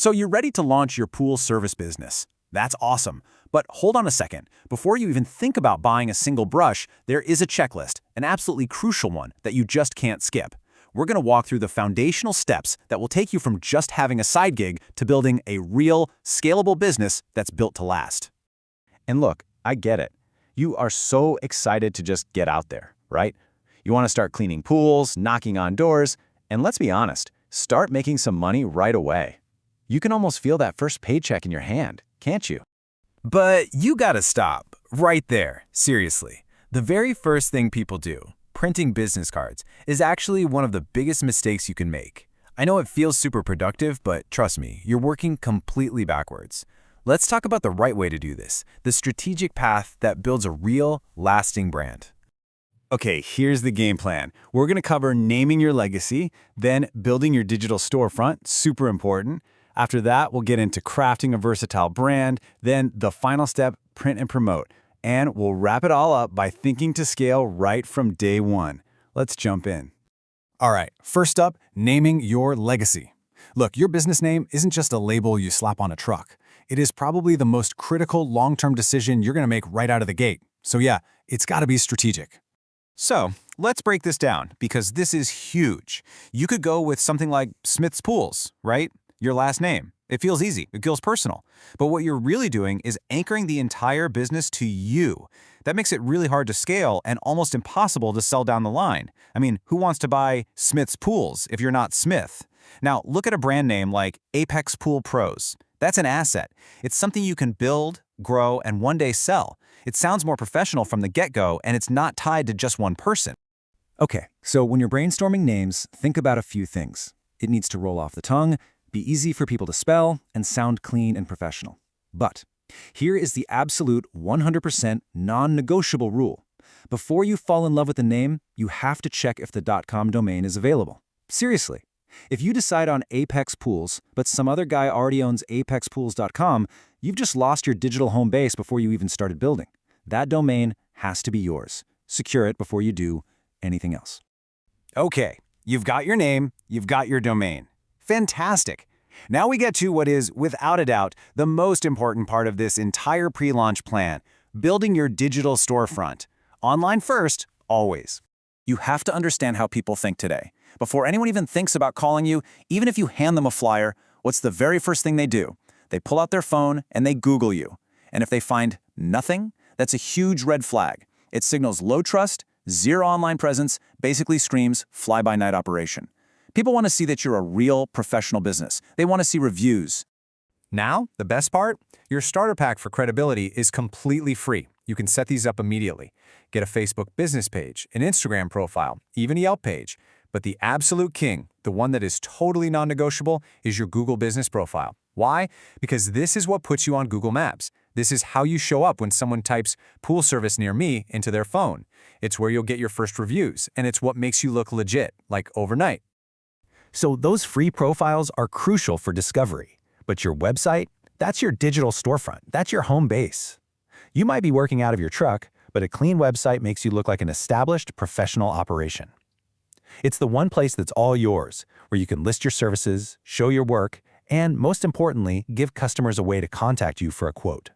So you're ready to launch your pool service business. That's awesome. But hold on a second. Before you even think about buying a single brush, there is a checklist, an absolutely crucial one that you just can't skip. We're going to walk through the foundational steps that will take you from just having a side gig to building a real, scalable business that's built to last. And look, I get it. You are so excited to just get out there, right? You want to start cleaning pools, knocking on doors, and let's be honest, start making some money right away. You can almost feel that first paycheck in your hand, can't you? But you gotta stop right there, seriously. The very first thing people do, printing business cards, is actually one of the biggest mistakes you can make. I know it feels super productive, but trust me, you're working completely backwards. Let's talk about the right way to do this, the strategic path that builds a real, lasting brand. Okay, here's the game plan. We're going to cover naming your legacy, then building your digital storefront, super important. After that, we'll get into crafting a versatile brand, then the final step, print and promote. And we'll wrap it all up by thinking to scale right from day one. Let's jump in. All right, first up, naming your legacy. Look, your business name isn't just a label you slap on a truck. It is probably the most critical long-term decision you're going to make right out of the gate. So yeah, it's got to be strategic. So let's break this down because this is huge. You could go with something like Smith's Pools, right? Your last name. It feels easy. It feels personal. But what you're really doing is anchoring the entire business to you. That makes it really hard to scale and almost impossible to sell down the line. I mean, who wants to buy Smith's Pools if you're not Smith? Now, look at a brand name like Apex Pool Pros. That's an asset. It's something you can build, grow, and one day sell. It sounds more professional from the get-go, and it's not tied to just one person. Okay, so when you're brainstorming names, think about a few things. It needs to roll off the tongue, be easy for people to spell, and sound clean and professional. But here is the absolute 100% non-negotiable rule. Before you fall in love with the name, you have to check if the .com domain is available. Seriously. If you decide on Apex Pools, but some other guy already owns apexpools.com, you've just lost your digital home base before you even started building. That domain has to be yours. Secure it before you do anything else. Okay, you've got your name, you've got your domain. Fantastic. Now we get to what is, without a doubt, the most important part of this entire pre-launch plan, building your digital storefront. Online first, always. You have to understand how people think today. Before anyone even thinks about calling you, even if you hand them a flyer, what's the very first thing they do? They pull out their phone and they Google you. And if they find nothing, that's a huge red flag. It signals low trust, zero online presence, basically screams fly-by-night operation. People want to see that you're a real professional business. They want to see reviews. Now, the best part? Your starter pack for credibility is completely free. You can set these up immediately. Get a Facebook business page, an Instagram profile, even a Yelp page. But the absolute king, the one that is totally non-negotiable, is your Google business profile. Why? Because this is what puts you on Google Maps. This is how you show up when someone types pool service near me into their phone. It's where you'll get your first reviews, and it's what makes you look legit, like overnight. So those free profiles are crucial for discovery. But your website, that's your digital storefront. That's your home base. You might be working out of your truck, but a clean website makes you look like an established professional operation. It's the one place that's all yours, where you can list your services, show your work, and most importantly, give customers a way to contact you for a quote.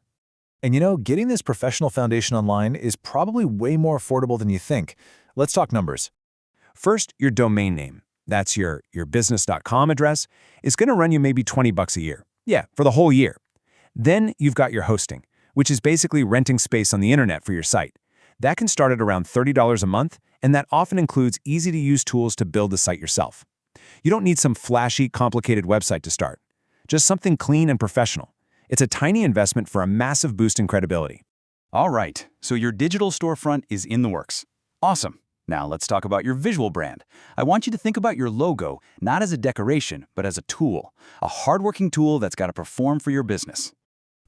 And you know, getting this professional foundation online is probably way more affordable than you think. Let's talk numbers. First, your domain name. That's your business.com address. Is going to run you maybe $20 a year. Yeah, for the whole year. Then you've got your hosting, which is basically renting space on the internet for your site. That can start at around $30 a month, and that often includes easy-to-use tools to build the site yourself. You don't need some flashy, complicated website to start. Just something clean and professional. It's a tiny investment for a massive boost in credibility. All right, so your digital storefront is in the works. Awesome. Now let's talk about your visual brand. I want you to think about your logo not as a decoration, but as a tool. A hardworking tool that's got to perform for your business.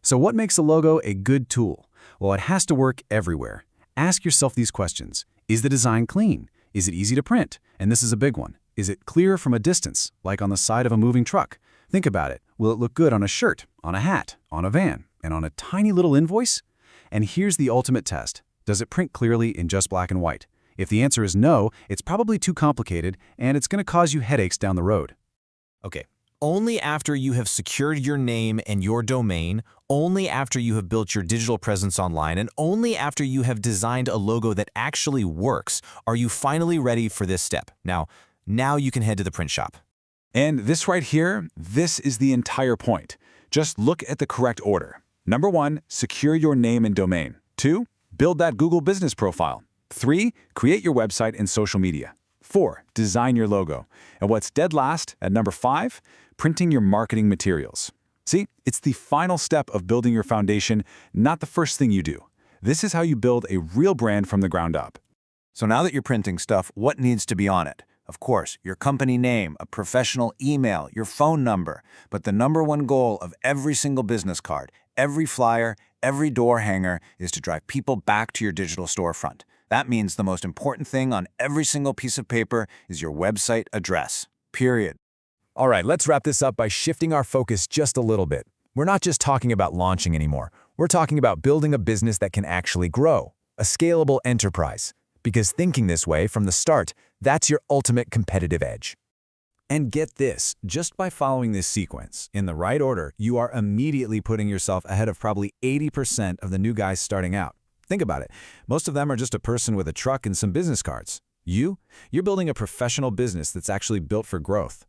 So what makes a logo a good tool? Well, it has to work everywhere. Ask yourself these questions. Is the design clean? Is it easy to print? And this is a big one. Is it clear from a distance, like on the side of a moving truck? Think about it. Will it look good on a shirt, on a hat, on a van, and on a tiny little invoice? And here's the ultimate test. Does it print clearly in just black and white? If the answer is no, it's probably too complicated, and it's going to cause you headaches down the road. Okay, Only after you have secured your name and your domain, only after you have built your digital presence online, and only after you have designed a logo that actually works, are you finally ready for this step. Now you can head to the print shop. And this right here, this is the entire point. Just look at the correct order. Number 1, secure your name and domain. 2, build that Google business profile. 3, create your website and social media. 4, design your logo. And what's dead last, at number 5, printing your marketing materials. See, it's the final step of building your foundation, not the first thing you do. This is how you build a real brand from the ground up. So now that you're printing stuff, what needs to be on it? Of course, your company name, a professional email, your phone number. But the #1 goal of every single business card, every flyer, every door hanger is to drive people back to your digital storefront. That means the most important thing on every single piece of paper is your website address. Period. All right, let's wrap this up by shifting our focus just a little bit. We're not just talking about launching anymore. We're talking about building a business that can actually grow, a scalable enterprise. Because thinking this way from the start, that's your ultimate competitive edge. And get this, just by following this sequence in the right order, you are immediately putting yourself ahead of probably 80% of the new guys starting out. Think about it. Most of them are just a person with a truck and some business cards. You're building a professional business that's actually built for growth.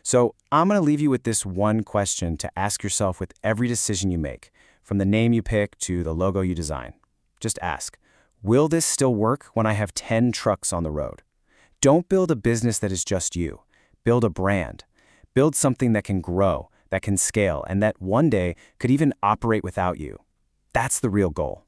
So I'm going to leave you with this one question to ask yourself with every decision you make, from the name you pick to the logo you design. Just ask, will this still work when I have 10 trucks on the road? Don't build a business that is just you. Build a brand. Build something that can grow, that can scale, and that one day could even operate without you. That's the real goal.